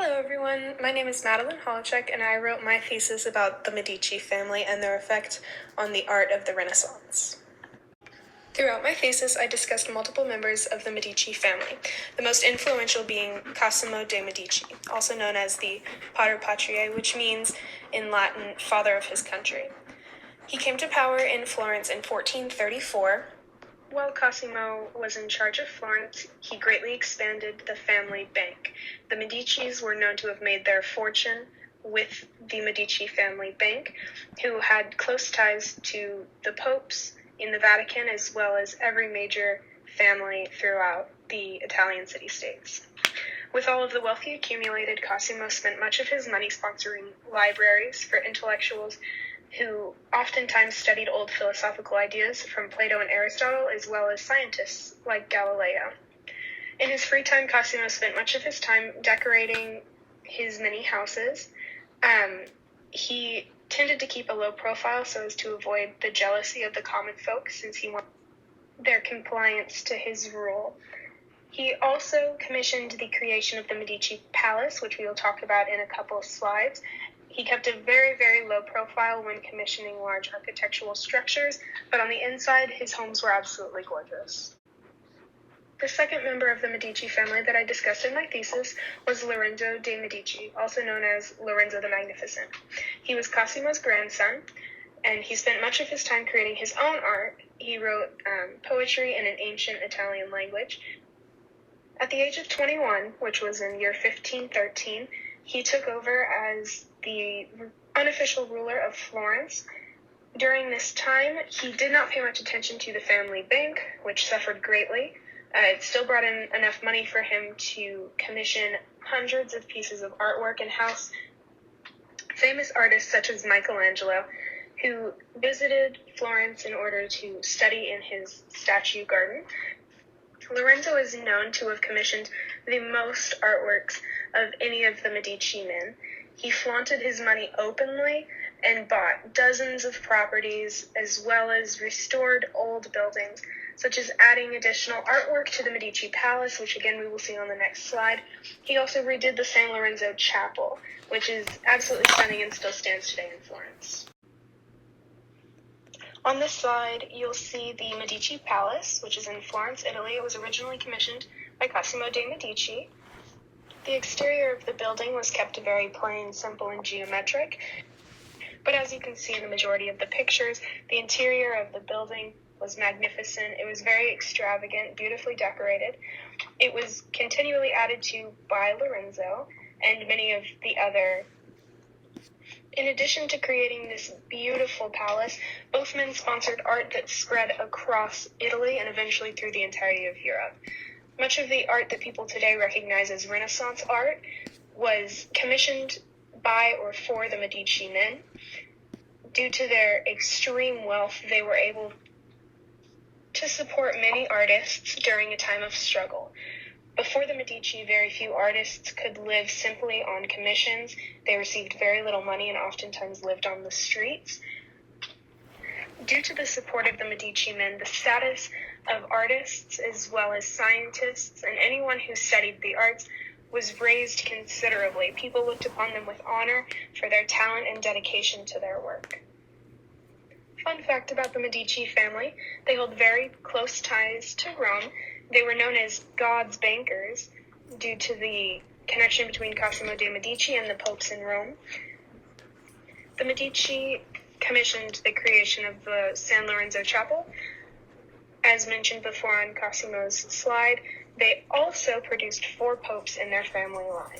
Hello everyone, my name is Madeline Holecek and I wrote my thesis about the Medici family and their effect on the art of the Renaissance. Throughout my thesis, I discussed multiple members of the Medici family, the most influential being Cosimo de' Medici, also known as the Pater Patriae, which means in Latin, father of his country. He came to power in Florence in 1434. While Cosimo was in charge of Florence, he greatly expanded the family bank. The Medicis were known to have made their fortune with the Medici family bank, who had close ties to the popes in the Vatican as well as every major family throughout the Italian city-states. With all of the wealth he accumulated, Cosimo spent much of his money sponsoring libraries for intellectuals who oftentimes studied old philosophical ideas from Plato and Aristotle, as well as scientists like Galileo. In his free time, Cosimo spent much of his time decorating his many houses. He tended to keep a low profile so as to avoid the jealousy of the common folk, since he wanted their compliance to his rule. He also commissioned the creation of the Medici Palace, which we will talk about in a couple of slides. He kept a very, very low profile when commissioning large architectural structures, but on the inside, his homes were absolutely gorgeous. The second member of the Medici family that I discussed in my thesis was Lorenzo de' Medici, also known as Lorenzo the Magnificent. He was Cosimo's grandson, and he spent much of his time creating his own art. He wrote poetry in an ancient Italian language. At the age of 21, which was in year 1513, he took over as the unofficial ruler of Florence. During this time, he did not pay much attention to the family bank, which suffered greatly. It still brought in enough money for him to commission hundreds of pieces of artwork and house famous artists such as Michelangelo, who visited Florence in order to study in his statue garden. Lorenzo is known to have commissioned the most artworks of any of the Medici men. He flaunted his money openly and bought dozens of properties, as well as restored old buildings, such as adding additional artwork to the Medici Palace, which again we will see on the next slide. He also redid the San Lorenzo Chapel, which is absolutely stunning and still stands today in Florence. On this slide, you'll see the Medici Palace, which is in Florence, Italy. It was originally commissioned by Cosimo de' Medici. The exterior of the building was kept very plain, simple, and geometric. But as you can see in the majority of the pictures, the interior of the building was magnificent. It was very extravagant, beautifully decorated. It was continually added to by Lorenzo and many of the other. In addition to creating this beautiful palace, both men sponsored art that spread across Italy and eventually through the entirety of Europe. Much of the art that people today recognize as Renaissance art was commissioned by or for the Medici men. Due to their extreme wealth, they were able to support many artists during a time of struggle. Before the Medici, very few artists could live simply on commissions. They received very little money and oftentimes lived on the streets. Due to the support of the Medici men, the status of artists as well as scientists and anyone who studied the arts was raised considerably. People looked upon them with honor for their talent and dedication to their work. Fun fact about the Medici family, they hold very close ties to Rome. They were known as God's bankers due to the connection between Cosimo de' Medici and the popes in Rome. The Medici commissioned the creation of the San Lorenzo Chapel. As mentioned before on Cosimo's slide, they also produced 4 popes in their family line.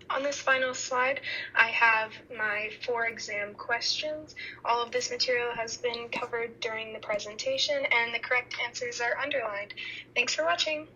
On this final slide, I have my 4 exam questions. All of this material has been covered during the presentation, and the correct answers are underlined. Thanks for watching.